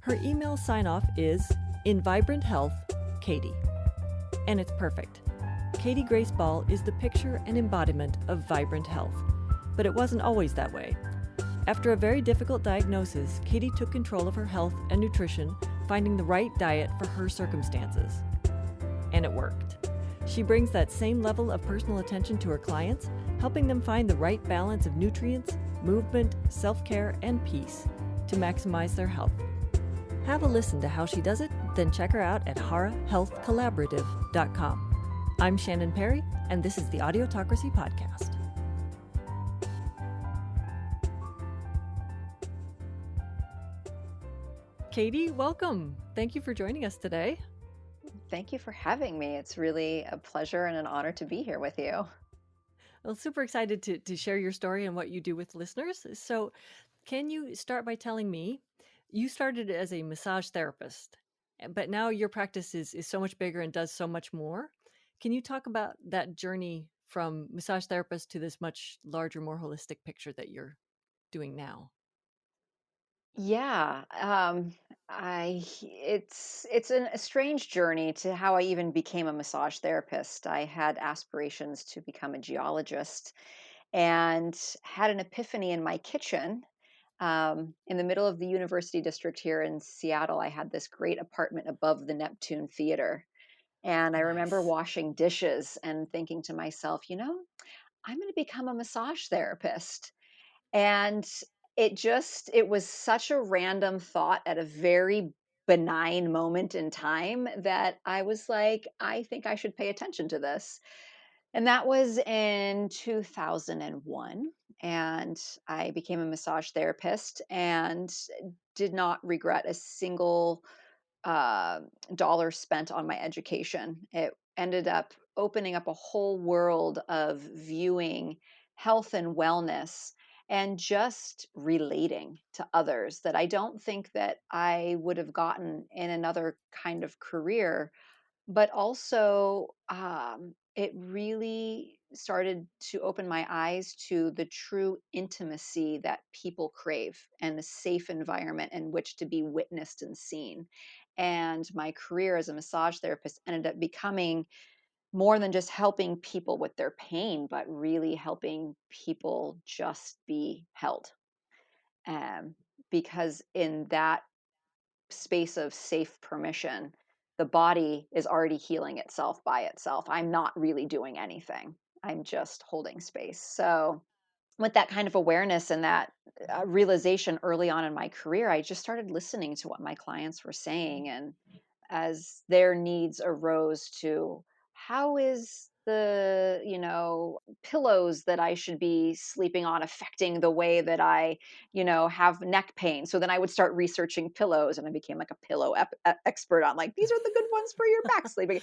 Her email sign-off is, "In vibrant health, Katy." And it's perfect. Katy Grace Ball is the picture and embodiment of vibrant health. But it wasn't always that way. After a very difficult diagnosis, Katy took control of her health and nutrition, finding the right diet for her circumstances. And it worked. She brings that same level of personal attention to her clients, helping them find the right balance of nutrients, movement, self-care, and peace to maximize their health. Have a listen to how she does it, then check her out at harahealthcollaborative.com. I'm Shannon Perry, and this is the Audiotocracy Podcast. Katy, welcome. Thank you for joining us today. Thank you for having me. It's really a pleasure and an honor to be here with you. Well, super excited to share your story and what you do with listeners. So can you start by telling me, you started as a massage therapist, but now your practice is so much bigger and does so much more. Can you talk about that journey from massage therapist to this much larger, more holistic picture that you're doing now? Yeah, it's a strange journey to how I even became a massage therapist. I had aspirations to become a geologist and had an epiphany in my kitchen. In the middle of the university district here in Seattle, I had this great apartment above the Neptune Theater. And I remember Nice. washing dishes and thinking to myself, I'm going to become a massage therapist. And it was such a random thought at a very benign moment in time that I was like, I think I should pay attention to this. And that was in 2001. And I became a massage therapist and did not regret a single uh, dollar spent on my education. It ended up opening up a whole world of viewing health and wellness and just relating to others that I don't think that I would have gotten in another kind of career. But also, it really started to open my eyes to the true intimacy that people crave and the safe environment in which to be witnessed and seen. And my career as a massage therapist ended up becoming more than just helping people with their pain, but really helping people just be held. Um, because in that space of safe permission, the body is already healing itself by itself. I'm not really doing anything. I'm just holding space. So, with that kind of awareness and that realization early on in my career, I just started listening to what my clients were saying. And as their needs arose to how is the pillows that I should be sleeping on affecting the way that I have neck pain. So then I would start researching pillows and I became like a pillow expert on like these are the good ones for your back sleeping.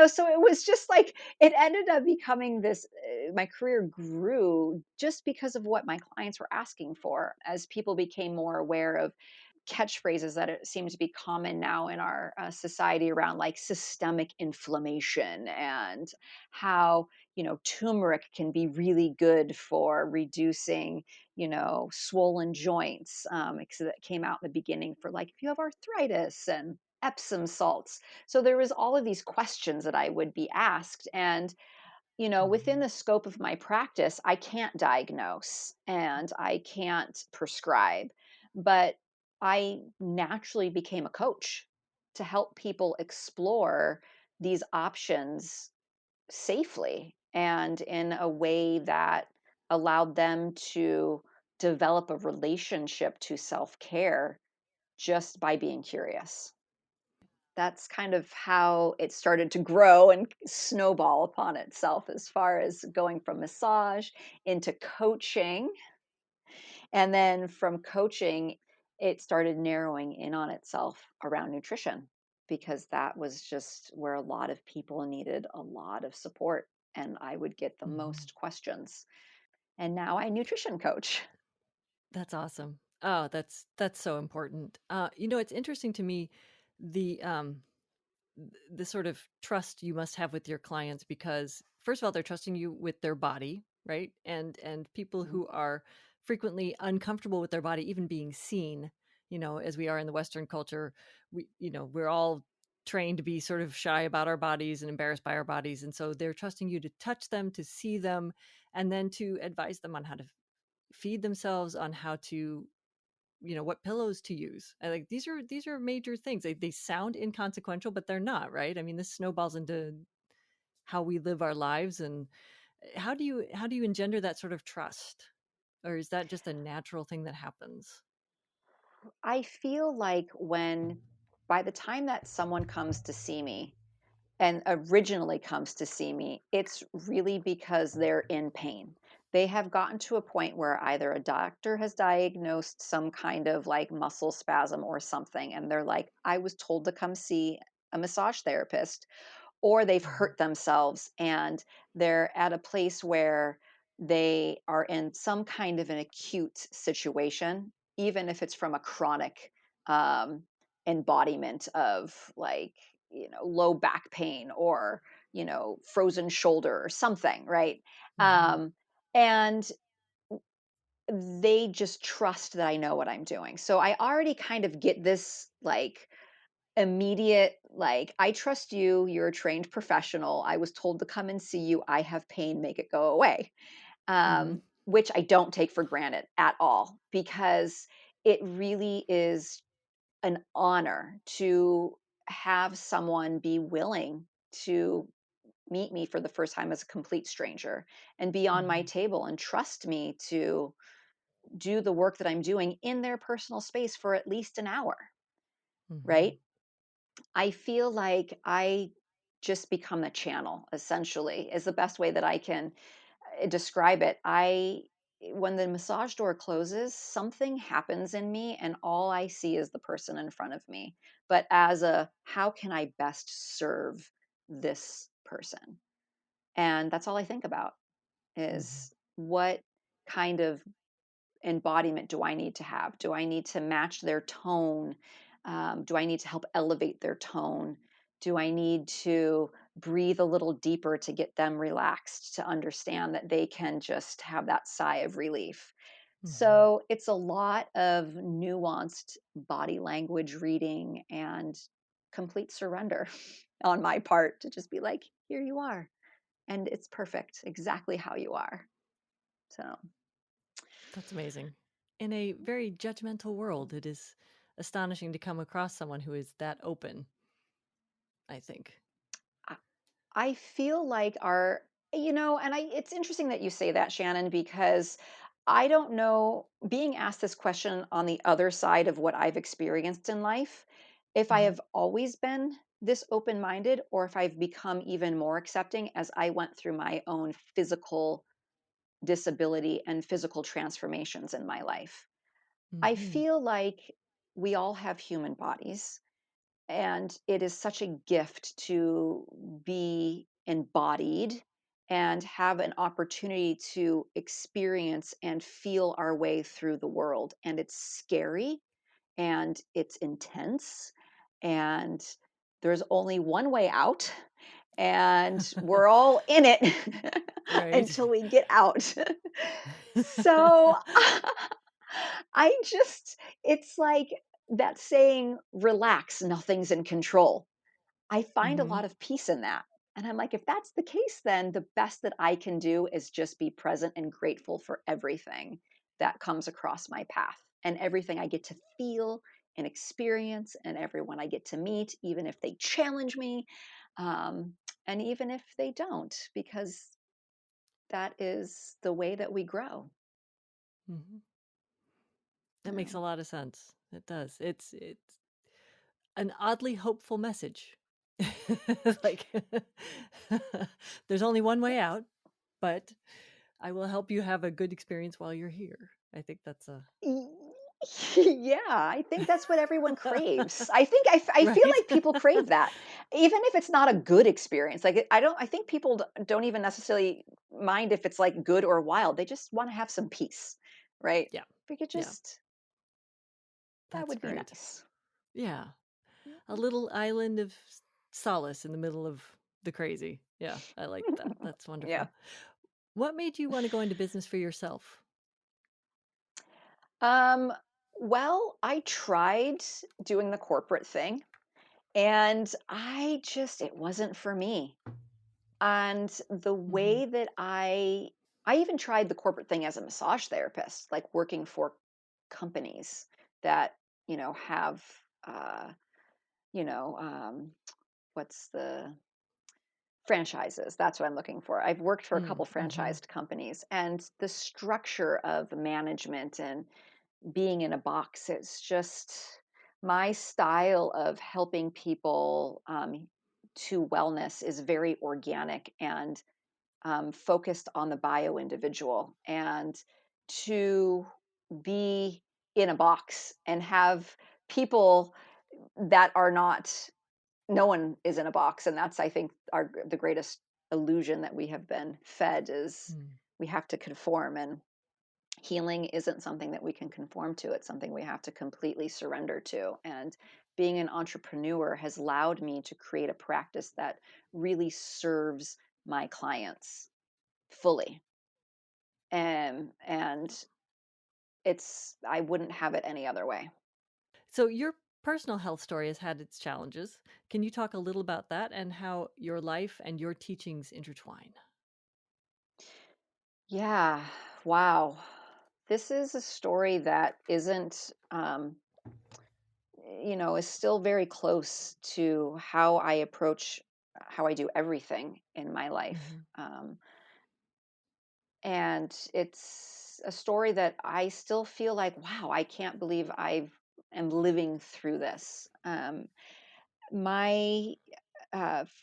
So it was just like it ended up becoming this my career grew just because of what my clients were asking for as people became more aware of catchphrases that it seem to be common now in our society around like systemic inflammation and how turmeric can be really good for reducing swollen joints because that came out in the beginning for like if you have arthritis and epsom salts. So there was all of these questions that I would be asked, and within the scope of my practice, I can't diagnose and I can't prescribe, but I naturally became a coach to help people explore these options safely and in a way that allowed them to develop a relationship to self care just by being curious. That's kind of how it started to grow and snowball upon itself as far as going from massage into coaching. And then from coaching, it started narrowing in on itself around nutrition because that was just where a lot of people needed a lot of support. And I would get the Mhm. most questions. And now I nutrition coach. That's awesome. Oh, that's so important. It's interesting to me, the the sort of trust you must have with your clients, because first of all, they're trusting you with their body, right? And people Mhm. who are frequently uncomfortable with their body even being seen, as we are in the Western culture, we're all trained to be sort of shy about our bodies and embarrassed by our bodies. And so they're trusting you to touch them, to see them, and then to advise them on how to feed themselves, on how to, what pillows to use. Like these are major things. They sound inconsequential, but they're not, right? I mean, this snowballs into how we live our lives. And how do you engender that sort of trust? Or is that just a natural thing that happens? I feel like by the time that someone comes to see me, and originally comes to see me, it's really because they're in pain. They have gotten to a point where either a doctor has diagnosed some kind of like muscle spasm or something, and they're like, I was told to come see a massage therapist, or they've Mhm. hurt themselves and they're at a place where they are in some kind of an acute situation, even if it's from a chronic um, embodiment of like, low back pain or, frozen shoulder or something, right? Mhm. Um, and they just trust that I know what I'm doing. So I already kind of get this like immediate, like, I trust you, you're a trained professional, I was told to come and see you, I have pain, make it go away. Mhm. Which I don't take for granted at all, because it really is an honor to have someone be willing to meet me for the first time as a complete stranger and be on my Mhm. table and trust me to do the work that I'm doing in their personal space for at least an hour, Mhm. right? I feel like I just become a channel, essentially, is the best way that I can describe it. When the massage door closes, something happens in me, and all I see is the person in front of me. But how can I best serve this person? And that's all I think about Mhm. is what kind of embodiment do I need to have? Do I need to match their tone? Do I need to help elevate their tone? Do I need to breathe a little deeper to get them relaxed to understand that they can just have that sigh of relief? Mhm. So it's a lot of nuanced body language reading and complete surrender on my part to just be like, here you are. And it's perfect, exactly how you are. So. That's amazing. In a very judgmental world, it is astonishing to come across someone who is that open, I think. I feel like and it's interesting that you say that, Shannon, because I don't know, being asked this question on the other side of what I've experienced in life, if I Mhm. have always been this open minded or if I've become even more accepting as I went through my own physical disability and physical transformations in my life. I Mhm. feel like we all have human bodies, and it is such a gift to be embodied and have an opportunity to experience and feel our way through the world. And it's scary and it's intense. And there's only one way out. And we're all in it Right. until we get out. So it's like that saying, relax, nothing's in control. I find a Mhm. lot of peace in that. And I'm like, if that's the case, then the best that I can do is just be present and grateful for everything that comes across my path and everything I get to feel and experience and everyone I get to meet, even if they challenge me, um, and even if they don't, because that is the way that we grow. Mhm. That makes Yeah. a lot of sense. It does. It's an oddly hopeful message. Like there's only one way out, but I will help you have a good experience while you're here. I think that's a Y- Yeah, I think that's what everyone craves. I feel right. like people crave that, even if it's not a good experience. Like I think people don't even necessarily mind if it's like good or wild. They just want to have some peace, right? Yeah. We could Yeah. just that That's would be great. nice. Yeah. A Mhm. little island of solace in the middle of the crazy. Yeah, I like that. That's Yeah. wonderful. What made you want to go into business for yourself? Um, Well, I tried doing the corporate thing, and it wasn't for me. And the Hmm. way that I even tried the corporate thing as a massage therapist, like working for companies that, have, uh, you know, what's the franchises? That's what I'm looking for. I've worked for a couple Mm-hmm. franchised companies, and the structure of management and being in a box, it's just my style of helping people to wellness is very organic and focused on the bio individual. And to be in a box and have people that are not, no one is in a box. And that's, I think, the greatest illusion that we have been fed is we have to conform. And healing isn't something that we can conform to. It's something we have to completely surrender to. And being an entrepreneur has allowed me to create a practice that really serves my clients fully. And I wouldn't have it any other way. So your personal health story has had its challenges. Can you talk a little about that and how your life and your teachings intertwine? Yeah. Wow. This is a story that isn't, is still very close to how I approach how I do everything in my life. Hmm. And it's a story that I still feel like, wow, I can't believe I am living through this. My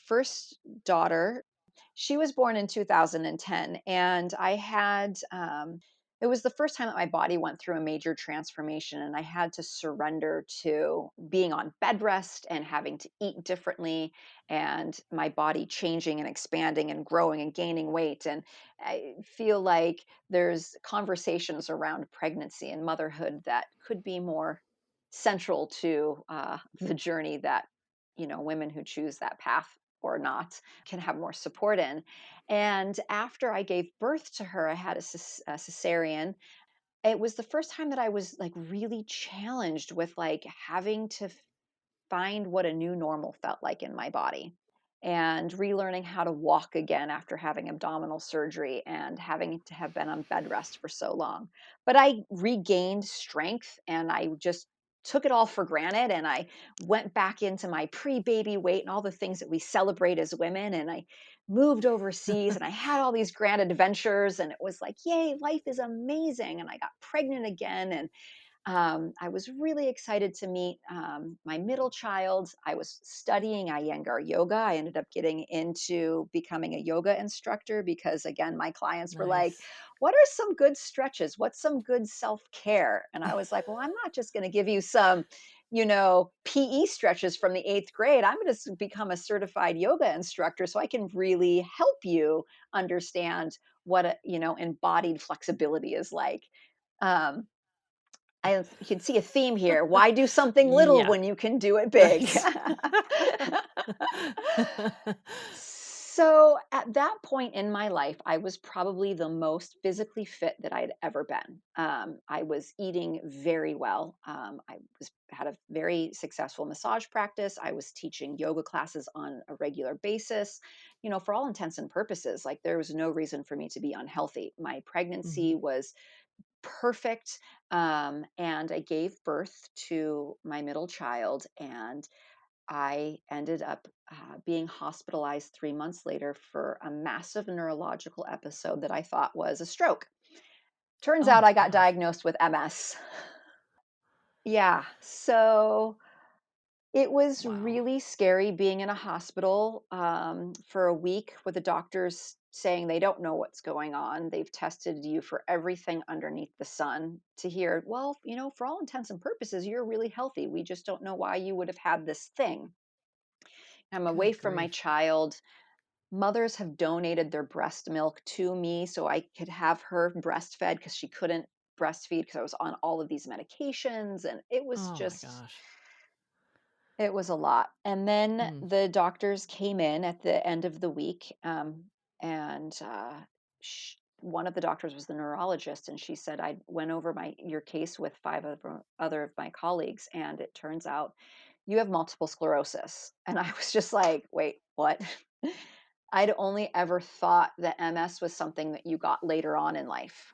first daughter, she was born in 2010, and it was the first time that my body went through a major transformation, and I had to surrender to being on bed rest and having to eat differently, and my body changing and expanding and growing and gaining weight. And I feel like there's conversations around pregnancy and motherhood that could be more central to the journey that women who choose that path or not can have more support in. And after I gave birth to her, I had a cesarean. It was the first time that I was like really challenged with like having to find what a new normal felt like in my body, and relearning how to walk again after having abdominal surgery and having to have been on bed rest for so long. But I regained strength, and I just took it all for granted, and I went back into my pre-baby weight and all the things that we celebrate as women, and I moved overseas and I had all these grand adventures, and it was like, yay, life is amazing. And I got pregnant again, and I was really excited to meet my middle child. I was studying Iyengar yoga. I ended up getting into becoming a yoga instructor because, again, my clients were like, Nice. what are some good stretches? What's some good self care? And I was like, well, I'm not just going to give you some, PE stretches from the eighth grade. I'm going to become a certified yoga instructor so I can really help you understand what embodied flexibility is like. Um, you can see a theme here. Why do something little Yeah. when you can do it big? Right. So at that point in my life, I was probably the most physically fit that I'd ever been. I was eating very well. Had a very successful massage practice. I was teaching yoga classes on a regular basis. For all intents and purposes, like there was no reason for me to be unhealthy. My pregnancy Mhm. was perfect. And I gave birth to my middle child, and I ended up being hospitalized 3 months later for a massive neurological episode that I thought was a stroke. Turns Oh out my I got gosh. diagnosed with MS. Yeah. So it was Wow. really scary being in a hospital for a week with the doctors saying they don't know what's going on. They've tested you for everything underneath the sun, to hear, well, for all intents and purposes, you're really healthy. We just don't know why you would have had this thing. I'm away Good from my grief. child. Mothers have donated their breast milk to me so I could have her breastfed because she couldn't breastfeed because I was on all of these medications. And Oh my gosh. it was a lot. And then Mm. the doctors came in at the end of the week, and one of the doctors was the neurologist, and she said, I went over your case with other of my colleagues, and it turns out you have multiple sclerosis. And I was just like, wait, what? I'd only ever thought that MS was something that you got later on in life,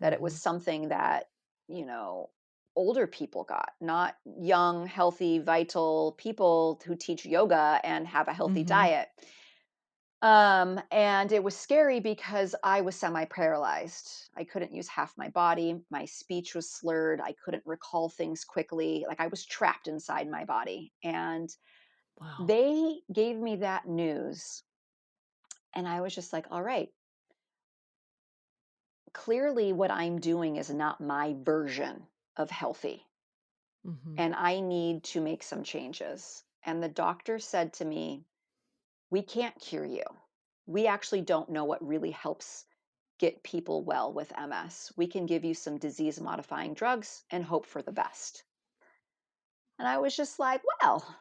that it was Mm-hmm. something that, you know, older people got, not young, healthy, vital people who teach yoga and have a healthy Mm-hmm. diet. And it was scary because I was semi-paralyzed. I couldn't use half my body. My speech was slurred. I couldn't recall things quickly. Like I was trapped inside my body. And Wow. they gave me that news. And I was just like, all right, clearly what I'm doing is not my version of healthy. Mm-hmm. And I need to make some changes. And the doctor said to me, we can't cure you. We actually don't know what really helps get people well with MS. We can give you some disease modifying drugs and hope for the best. And I was just like, well,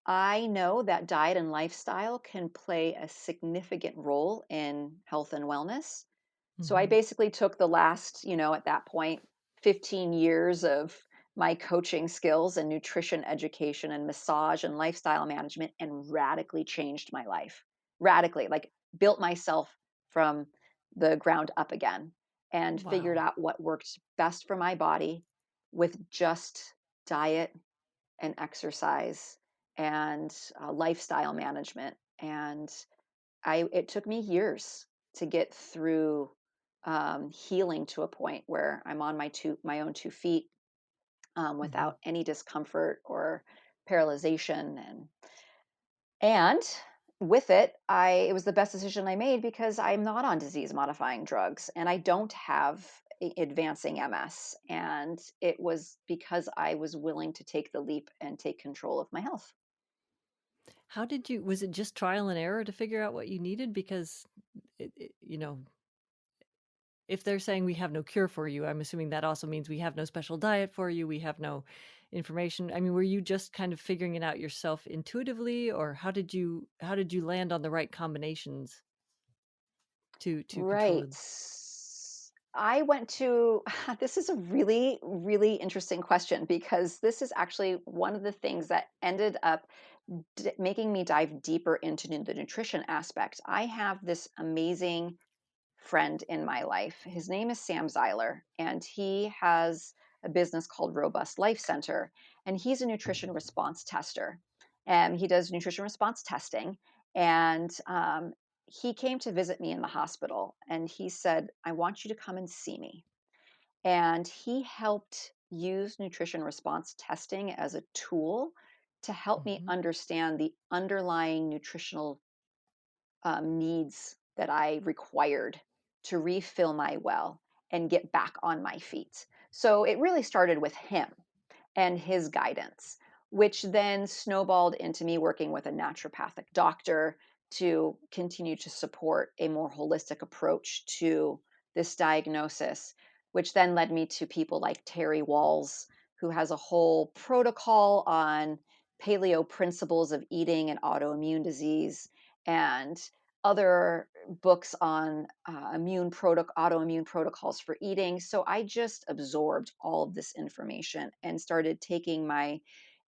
I know that diet and lifestyle can play a significant role in health and wellness. So I Mm-hmm. basically took the last, at that point, 15 years of my coaching skills and nutrition education and massage and lifestyle management and radically changed my life. Radically, like built myself from the ground up again and figured Wow. out what worked best for my body with just diet and exercise and lifestyle management. And it took me years to get through healing to a point where I'm on my own 2 feet Mm-hmm. without any discomfort or paralyzation, and with it, it was the best decision I made because I'm not on disease modifying drugs and I don't have advancing MS, and it was because I was willing to take the leap and take control of my health. How did you, was it just trial and error to figure out what you needed? Because, if they're saying we have no cure for you, I'm assuming that also means we have no special diet for you. We have no information. I mean, were you just kind of figuring it out yourself intuitively, or how did you land on the right combinations to control Right. them? I went to, this is a really, really interesting question because this is actually one of the things that ended up making me dive deeper into the nutrition aspect. I have this amazing friend in my life. His name is Sam Zeiler, and he has a business called Robust Life Center, and he's a nutrition response tester. And he does nutrition response testing. And he came to visit me in the hospital, and he said, I want you to come and see me. And he helped use nutrition response testing as a tool to help me Mm-hmm. understand the underlying nutritional needs that I required to refill my well and get back on my feet. So it really started with him and his guidance, which then snowballed into me working with a naturopathic doctor to continue to support a more holistic approach to this diagnosis, which then led me to people like Terry Walls, who has a whole protocol on paleo principles of eating and autoimmune disease, and other books on autoimmune protocols for eating. So I just absorbed all of this information and started taking my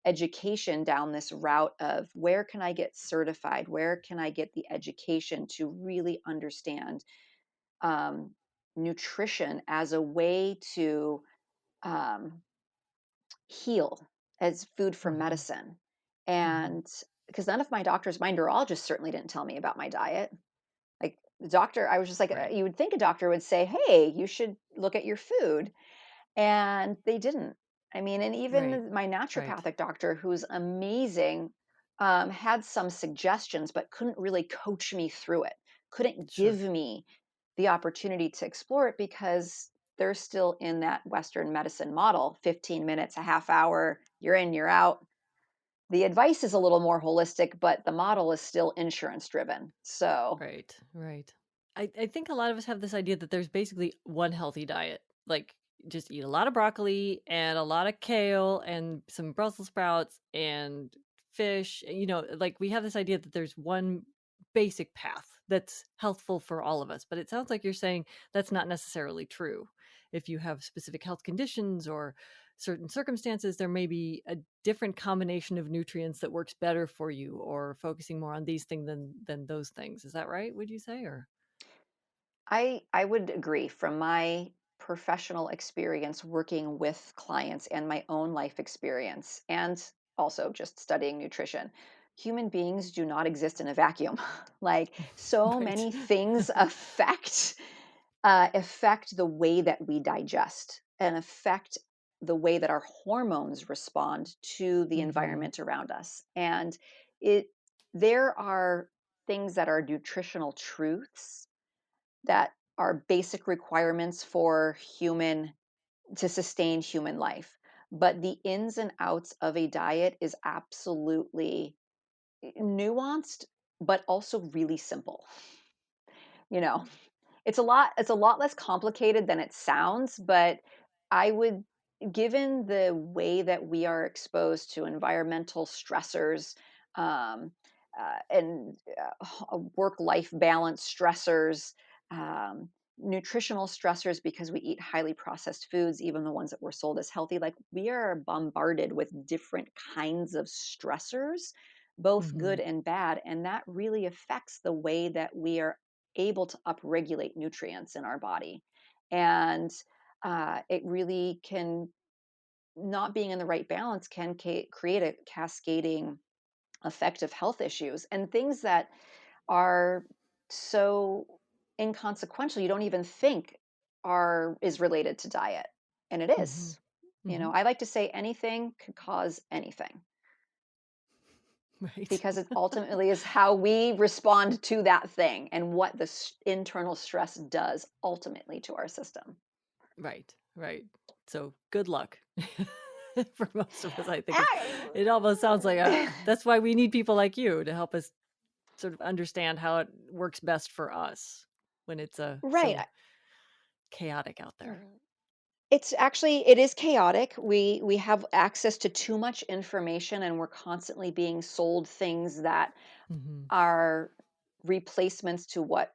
education down this route of where can I get certified? Where can I get the education to really understand um, nutrition as a way to um, heal, as food for Mm-hmm. medicine? Mm-hmm. And because none of my neurologist certainly didn't tell me about my diet. Like the doctor, I was just like, Right. you would think a doctor would say, hey, you should look at your food. And they didn't. I mean, and Right. even my Right. naturopathic doctor, who's amazing, had some suggestions, but couldn't really coach me through it, couldn't Sure. give me the opportunity to explore it because they're still in that Western medicine model, 15 minutes, a half hour, you're in, you're out. The advice is a little more holistic, but the model is still insurance driven. So, Right. Right. I think a lot of us have this idea that there's basically one healthy diet. Like, just eat a lot of broccoli and a lot of kale and some Brussels sprouts and fish. Like we have this idea that there's one basic path that's healthful for all of us. But it sounds like you're saying that's not necessarily true. If you have specific health conditions or certain circumstances, there may be a different combination of nutrients that works better for you, or focusing more on these things than those things. Is that right? Would you say? Or I would agree from my professional experience working with clients and my own life experience, and also just studying nutrition. Human beings do not exist in a vacuum. Like, so right. many things affect the way that we digest and affect the way that our hormones respond to the Hmm. environment around us. And it there are things that are nutritional truths that are basic requirements for human to sustain human life. But the ins and outs of a diet is absolutely nuanced, but also really simple. You know, it's a lot less complicated than it sounds, but I would given the way that we are exposed to environmental stressors, um, and work-life balance stressors, um, nutritional stressors because we eat highly processed foods, even the ones that were sold as healthy. Like, we are bombarded with different kinds of stressors, both Hmm. good and bad, and that really affects the way that we are able to upregulate nutrients in our body. And it really can, not being in the right balance can create a cascading effect of health issues and things that are so inconsequential you don't even think are is related to diet, and it Hmm. is. Hmm. I like to say anything could cause anything, Right. because it ultimately is how we respond to that thing and what the internal stress does ultimately to our system. Right. Right. So good luck. For most of us, I think it almost sounds like Ah, that's why we need people like you to help us sort of understand how it works best for us when it's right. so chaotic out there. It is chaotic. We have access to too much information, and we're constantly being sold things that Hmm. are replacements to what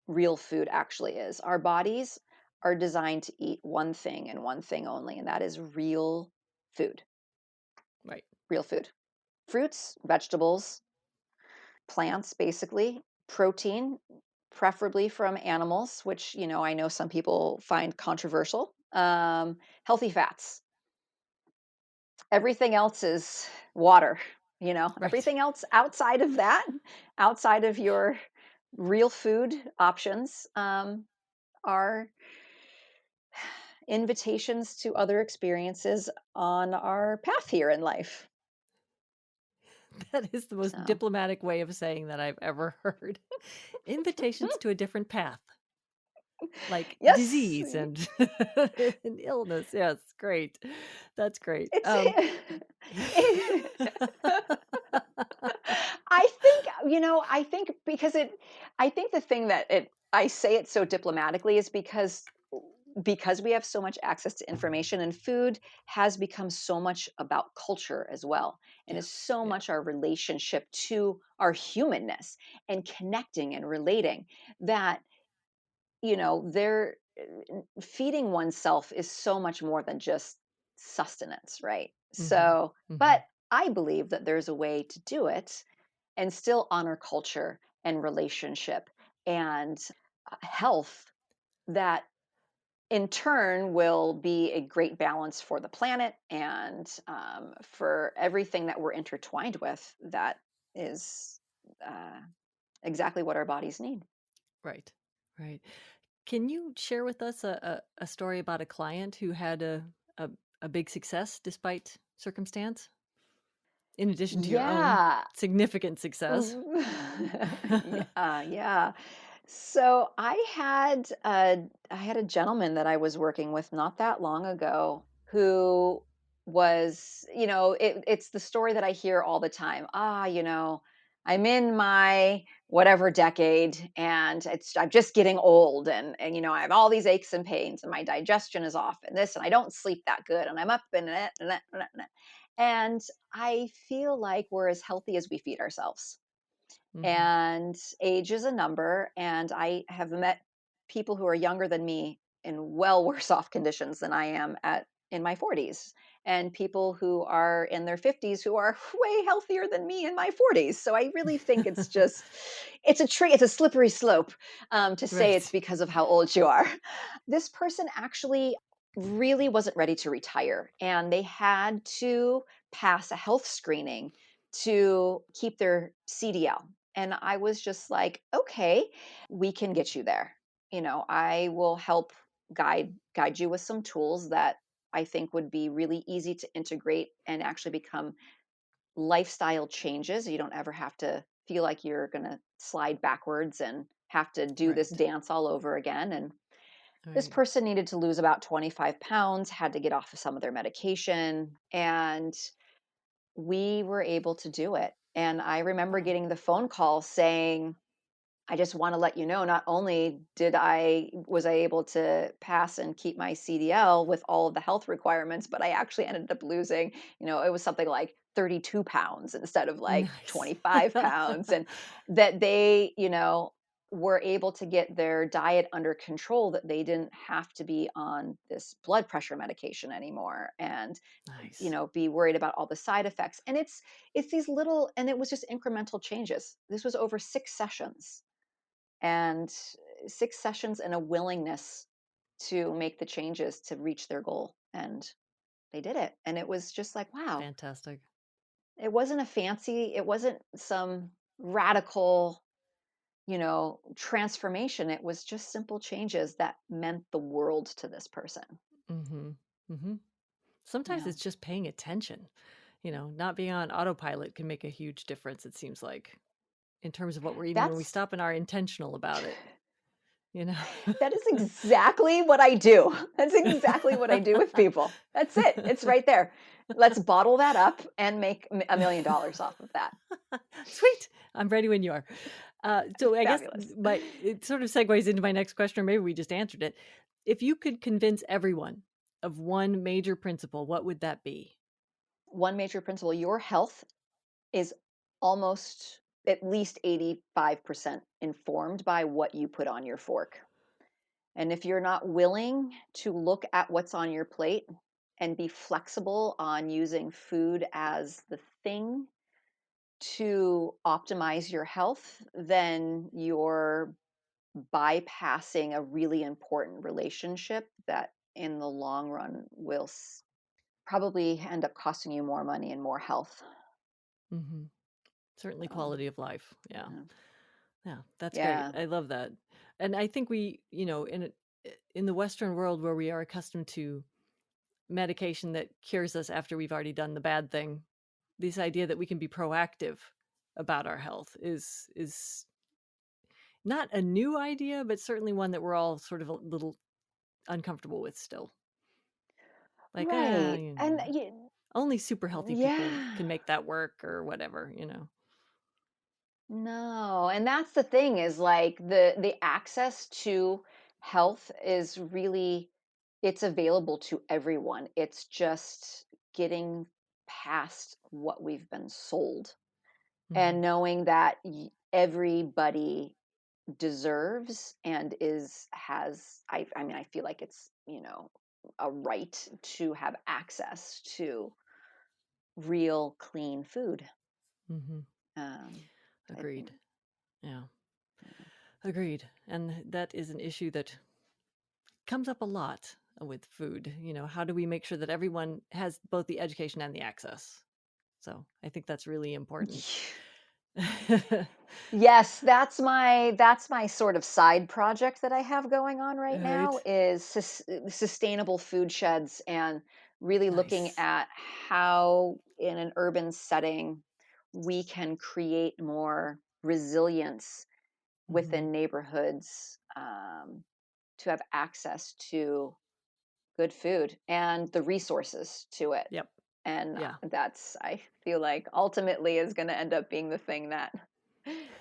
real food actually is. Our bodies are designed to eat one thing and one thing only, and that is food. Right. Real food. Fruits, vegetables, plants, basically, protein, preferably from animals, which, I know some people find controversial. Healthy fats. Everything else is water, Right. everything else outside of that, outside of your real food options, are invitations to other experiences on our path here in life. That is the most So, diplomatic way of saying that I've ever heard. Invitations to a different path, like yes, disease and and illness. Yes, great. That's great. it's I think because I think the thing that I say it so diplomatically is because we have so much access to information, and food has become so much about culture as well, and is Yes. so Yeah. much our relationship to our humanness and connecting and relating, that they're feeding oneself is so much more than just sustenance, right? Hmm. So, Hmm. but I believe that there's a way to do it and still honor culture and relationship and health, that in turn will be a great balance for the planet and for everything that we're intertwined with, that is uh, exactly what our bodies need. Right. Right. Can you share with us a story about a client who had a, a big success despite circumstance, in addition to your own Yeah. significant success? Yeah, yeah. So I had a gentleman that I was working with not that long ago who was, it's the story that I hear all the time. I'm in my whatever decade, and I'm just getting old, and I have all these aches and pains, and my digestion is off, and this, and I don't sleep that good, and I'm up and I feel like we're as healthy as we feed ourselves. Mm-hmm. And age is a number, and I have met people who are younger than me in well worse off conditions than I am at in my 40s, and people who are in their 50s who are way healthier than me in my 40s. So I really think it's just it's a slippery slope, to say it's Right. because of how old you are. This person actually really wasn't ready to retire, and they had to pass a health screening to keep their CDL. And I was just like, okay, we can get you there. I will help guide you with some tools that I think would be really easy to integrate and actually become lifestyle changes. You don't ever have to feel like you're going to slide backwards and have to do this Right. dance all over again. And this Right. person needed to lose about 25 pounds, had to get off of some of their medication, and we were able to do it. And I remember Wow. getting the phone call saying, I just want to let you know, not only was I able to pass and keep my CDL with all of the health requirements, but I actually ended up losing, it was something like 32 pounds instead of like Nice. 25 pounds. And that they, were able to get their diet under control, that they didn't have to be on this blood pressure medication anymore. And Nice. be worried about all the side effects. And it's these little, and it was just incremental changes. This was over 6 sessions, and 6 sessions and a willingness to make the changes to reach their goal. And they did it. And it was just like, wow, Fantastic. it wasn't some radical, transformation. It was just simple changes that meant the world to this person. Mm-hmm. Mm-hmm. Sometimes Yeah. it's just paying attention. Not being on autopilot can make a huge difference, it seems like, in terms of what we're eating when we That's stop and are intentional about it, you know? That is exactly what I do. That's exactly what I do with people. That's it. It's right there. Let's bottle that up and make $1 million off of that. Sweet. I'm ready when you are. So I guess Fabulous. it sort of segues into my next question, or maybe we just answered it. If you could convince everyone of one major principle, what would that be? One major principle: your health is almost at least 85% informed by what you put on your fork. And if you're not willing to look at what's on your plate and be flexible on using food as the thing to optimize your health, then you're bypassing a really important relationship that in the long run will probably end up costing you more money and more health. Hmm. Certainly So, quality of life. Yeah. yeah. Yeah. That's great. Yeah. I love that. And I think we, in the Western world where we are accustomed to medication that cures us after we've already done the bad thing, this idea that we can be proactive about our health is not a new idea, but certainly one that we're all sort of a little uncomfortable with still. Like, Right. And only super healthy people yeah. can make that work or whatever. No, and that's the thing, is like the access to health is really, it's available to everyone. It's just getting past what we've been sold, Hmm. and knowing that everybody deserves and is has I mean, I feel like it's, a right to have access to real clean food. Hmm. Um I think, Agreed. Yeah. Agreed. And that is an issue that comes up a lot with food. How do we make sure that everyone has both the education and the access? So I think that's really important. yes, that's my sort of side project that I have going on right now, Right. is sustainable food sheds, and really looking Nice. at how in an urban setting we can create more resilience Hmm. within neighborhoods, to have access to good food and the resources to it. Yep. And Yeah. that's, I feel like, ultimately is going to end up being the thing that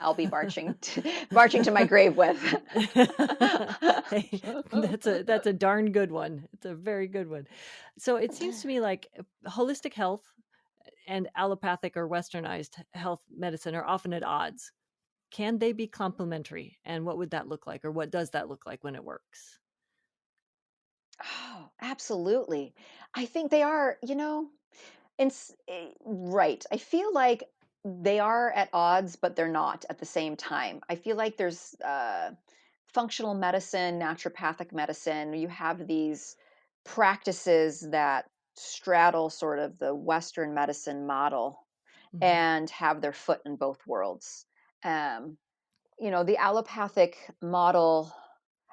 I'll be marching to my grave with. Hey, that's a darn good one. It's a very good one. So it seems to me like holistic health and allopathic or westernized health medicine are often at odds. can they be complementary? And what would that look like? Or what does that look like when it works? Oh, absolutely. I think they are, right. I feel like they are at odds, but they're not at the same time. I feel like there's functional medicine, naturopathic medicine. You have these practices that straddle sort of the Western medicine model Hmm. and have their foot in both worlds. Um, the allopathic model,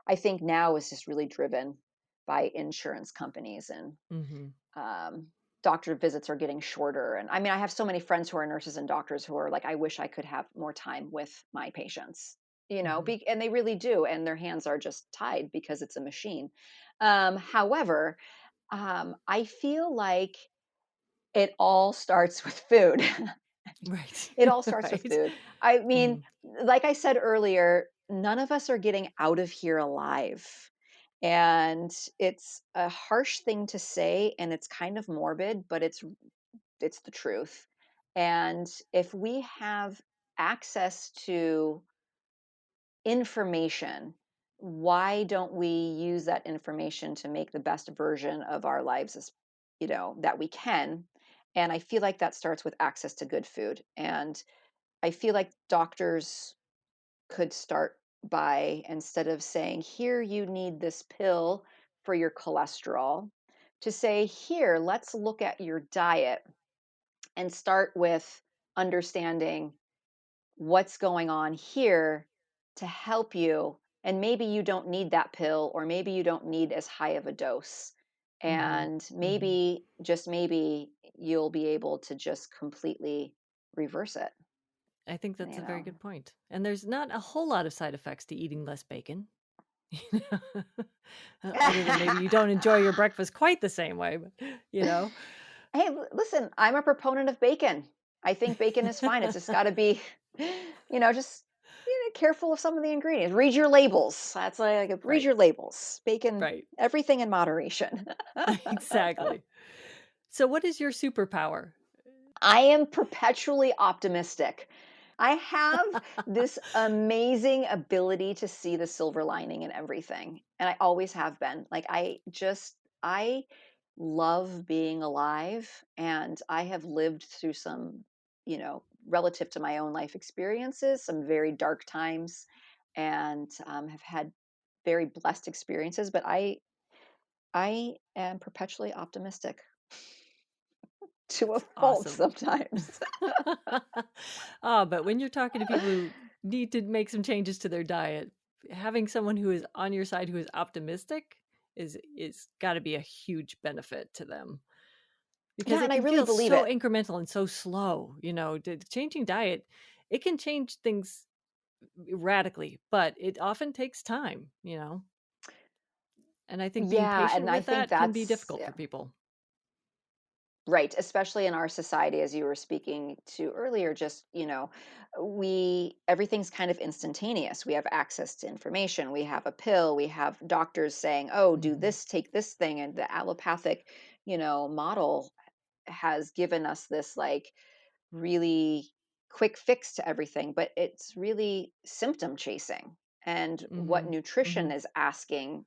I think now is just really driven by insurance companies and Hmm. um, doctor visits are getting shorter. And I mean, I have so many friends who are nurses and doctors who are like, I wish I could have more time with my patients, Hmm. and they really do. And their hands are just tied because it's a machine. However, I feel like it all starts with food. Right. It all starts with Right. food. I mean, Hmm. like I said earlier, none of us are getting out of here alive. And it's a harsh thing to say and it's kind of morbid, but it's the truth. And if we have access to information, why don't we use that information to make the best version of our lives as that we can? And I feel like that starts with access to good food. And I feel like doctors could start by, instead of saying, here, you need this pill for your cholesterol, to say, here, let's look at your diet and start with understanding what's going on here to help you. And maybe you don't need that pill, or maybe you don't need as high of a dose. Hmm. And Hmm. maybe, just maybe, you'll be able to just completely reverse it, I think that's you a very know. good point. And there's not a whole lot of side effects to eating less bacon. You know? Other than maybe you don't enjoy your breakfast quite the same way, but you know. Hey, listen, I'm a proponent of bacon. I think bacon is fine. It's just got to be, just careful of some of the ingredients. Read your labels. That's like read Right. your labels. Bacon, Right. everything in moderation. Exactly. So what is your superpower? I am perpetually optimistic. I have this amazing ability to see the silver lining in everything. And I always have been. Like, I love being alive. And I have lived through some, relative to my own life experiences, some very dark times, and have had very blessed experiences. But I am perpetually optimistic to a fault Awesome. sometimes. But when you're talking to people who need to make some changes to their diet, having someone who is on your side who is optimistic is got to be a huge benefit to them because Yeah, it and I can really feel believe so it. incremental and so slow. Changing diet, it can change things radically, but it often takes time. And I think being Yeah, patient and I with think that can be that's, difficult yeah, for people. right, especially in our society, as you were speaking to earlier, just, we everything's kind of instantaneous. We have access to information. We have a pill. We have doctors saying, "Oh, do Hmm. this, take this thing," and the allopathic, model has given us this like really quick fix to everything, but it's really symptom chasing. And what Hmm. nutrition Hmm. is asking,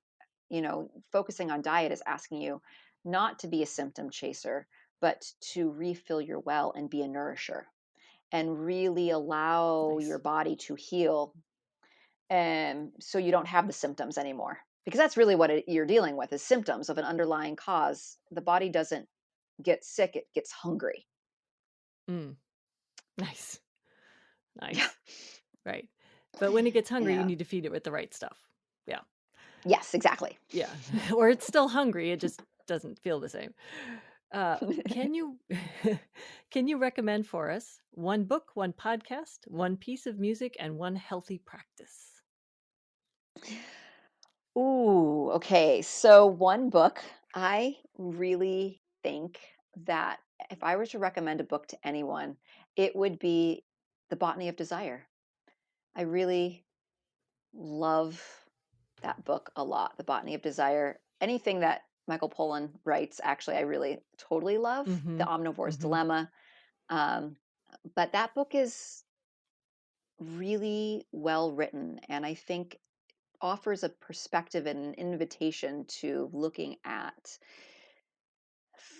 focusing on diet is asking you not to be a symptom chaser, but to refill your well and be a nourisher and really allow your Nice. body to heal. And so you don't have the symptoms anymore. Because that's really what you're dealing with is symptoms of an underlying cause. The body doesn't get sick, it gets hungry. Mm. Nice. Yeah. Nice. Right. But when it gets hungry, you Yeah. need to feed it with the right stuff. Yeah. Yes, exactly. Yeah. Or it's still hungry, it just doesn't feel the same. Can you can you recommend for us one book, one podcast, one piece of music, and one healthy practice? Ooh, okay. So one book, I really think that if I were to recommend a book to anyone, it would be The Botany of Desire. I really love that book a lot, The Botany of Desire. Anything that Michael Pollan writes, actually, I really totally love. The Mhm. Omnivore's Mhm. Dilemma. Um, but that book is really well written, and I think offers a perspective and an invitation to looking at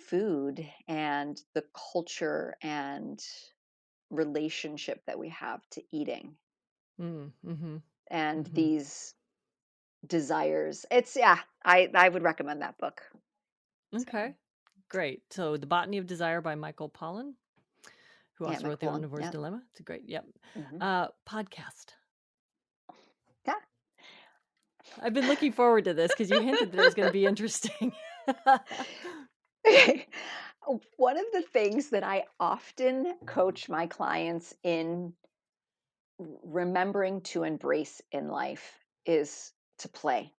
food and the culture and relationship that we have to eating Mm, mm-hmm. and Mm-hmm. these desires. It's yeah, I would recommend that book. So Okay. Great. So The Botany of Desire by Michael Pollan, who yeah, also wrote Michael The Pollan. Omnivore's Yeah. Dilemma. It's a great, yep. Hmm. Podcast. Yeah. I've been looking forward to this because you hinted that it was going to be interesting. One of the things that I often coach my clients in remembering to embrace in life is to play.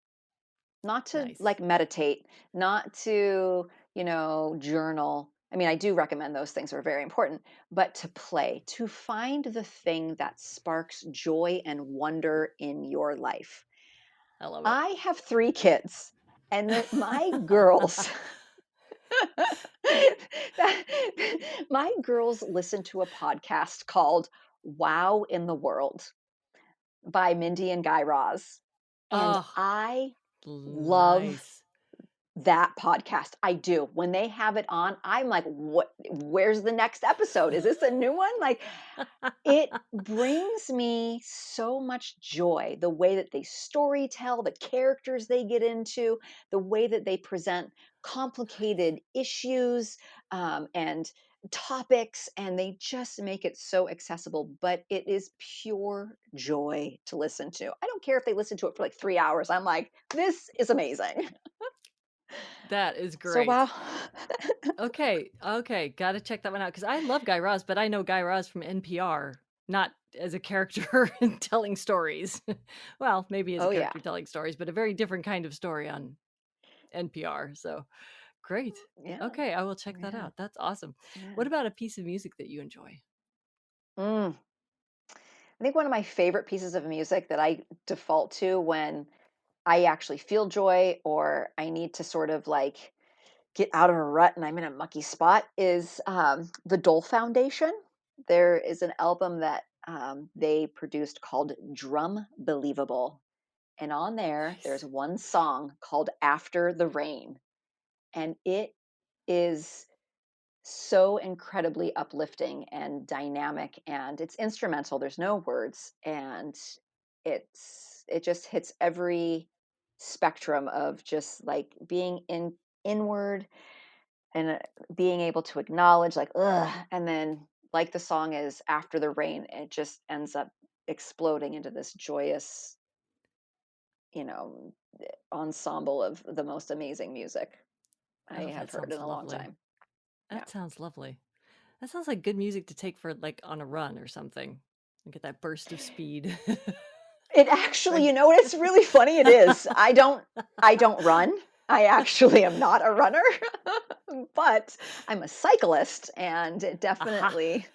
Not to Nice. like meditate, not to, journal. I mean, I do recommend those things are very important, but to play, to find the thing that sparks joy and wonder in your life. I love it. I have 3 kids, and my girls that, my girls listen to a podcast called Wow in the World by Mindy and Guy Raz. And Oh, I love nice. that podcast. I do. When they have it on, I'm like, what, where's the next episode? Is this a new one? Like, it brings me so much joy, the way that they story tell, the characters they get into, the way that they present complicated issues, and topics, and they just make it so accessible. But it is pure joy to listen to. I don't care if they listen to it for like 3 hours. I'm like, this is amazing. That is So, wow. great. Okay, okay, gotta check that one out because I love Guy Raz, but I know Guy Raz from NPR, not as a character telling stories. Well, maybe as a Oh, yeah. character telling stories, but a very different kind of story on NPR. So great. Yeah. Okay, I will check that Yeah. out. That's awesome. Yeah. What about a piece of music that you enjoy? Mm. I think one of my favorite pieces of music that I default to when I actually feel joy or I need to sort of like get out of a rut and I'm in a mucky spot is the Dole Foundation. There is an album that they produced called Drum Believable. And on there, there's Nice. one song called After the Rain. And it is so incredibly uplifting and dynamic, and it's instrumental, there's no words, and it just hits every spectrum of just like being inward and being able to acknowledge like ugh, and then like the song is After the Rain, it just ends up exploding into this joyous, you know ensemble of the most amazing music I Oh, have that heard in sounds a long lovely. time. Yeah. That sounds lovely. That sounds like good music to take for like on a run or something. And get that burst of speed. It actually, Right. it's really funny. It is. I don't run. I actually am not a runner, but I'm a cyclist, and it Aha. definitely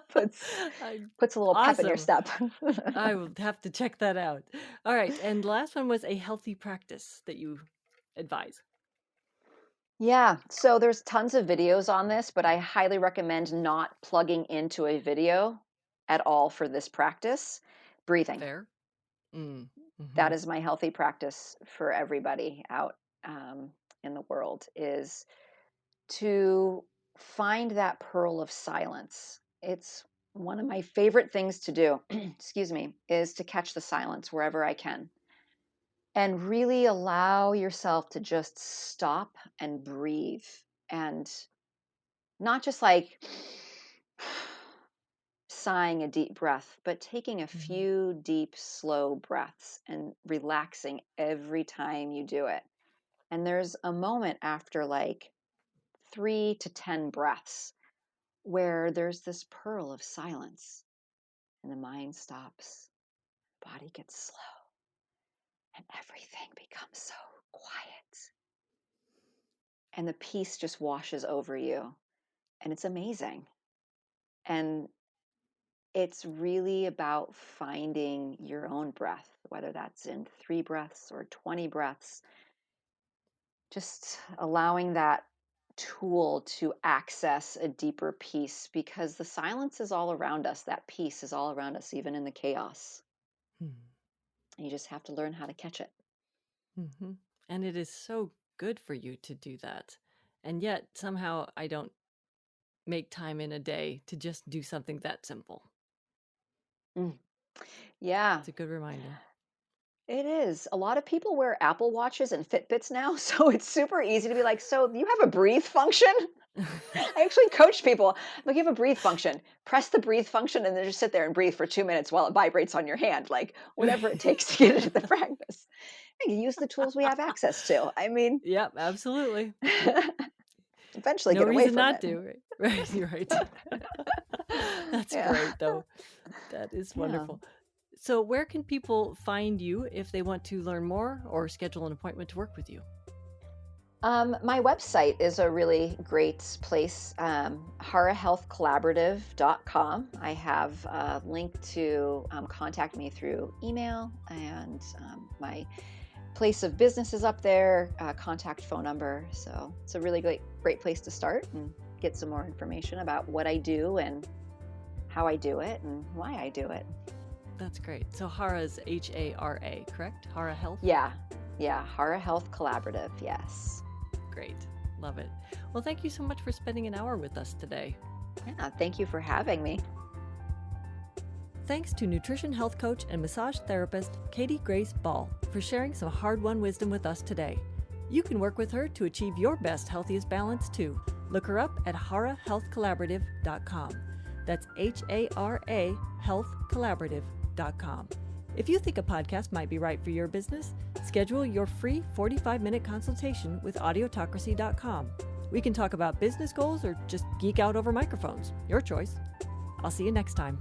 puts I, puts a little pep in your awesome. step. I will have to check that out. All right. And the last one was a healthy practice that you advise. Yeah, so there's tons of videos on this, but I highly recommend not plugging into a video at all for this practice. Breathing. Fair? Mm. Mm-hmm. That is my healthy practice for everybody out in the world, is to find that pearl of silence. It's one of my favorite things to do, excuse me, is to catch the silence wherever I can and really allow yourself to just stop and breathe, and not just like sighing a deep breath, but taking a Mm-hmm. few deep, slow breaths and relaxing every time you do it. And there's a moment after like 3 to 10 breaths where there's this pearl of silence and the mind stops, body gets slow, and everything becomes so quiet. And the peace just washes over you. And it's amazing. And it's really about finding your own breath, whether that's in 3 breaths or 20 breaths, just allowing that tool to access a deeper peace because the silence is all around us. That peace is all around us, even in the chaos. Hmm. You just have to learn how to catch it. Mm-hmm. And it is so good for you to do that. And yet, somehow, I don't make time in a day to just do something that simple. Mm. Yeah, It's a good reminder. it is. A lot of people wear Apple Watches and Fitbits now, so it's super easy to be like, so you have a breathe function? I actually coach people. I'm like, you have a breathe function. Press the breathe function and then just sit there and breathe for 2 minutes while it vibrates on your hand, like whatever it takes to get into the practice. And you use the tools we have access to. I mean, Yep, absolutely. eventually No get away reason from not it. to, right? Right, you're right. That's Yeah. great, though. That is Yeah. wonderful. So, where can people find you if they want to learn more or schedule an appointment to work with you? My website is a really great place, harahealthcollaborative.com. I have a link to contact me through email, and my place of business is up there, contact phone number. So it's a really great place to start and get some more information about what I do and how I do it and why I do it. That's great. So, Hara is Hara, correct? Hara Health? Yeah, Hara Health Collaborative, yes. Great. Love it. Well, thank you so much for spending an hour with us today. Yeah, thank you for having me. Thanks to nutrition health coach and massage therapist Katy Grace Ball for sharing some hard-won wisdom with us today. You can work with her to achieve your best, healthiest balance too. Look her up at harahealthcollaborative.com. That's HARA healthcollaborative.com. If you think a podcast might be right for your business, schedule your free 45-minute consultation with audiotocracy.com. We can talk about business goals or just geek out over microphones. Your choice. I'll see you next time.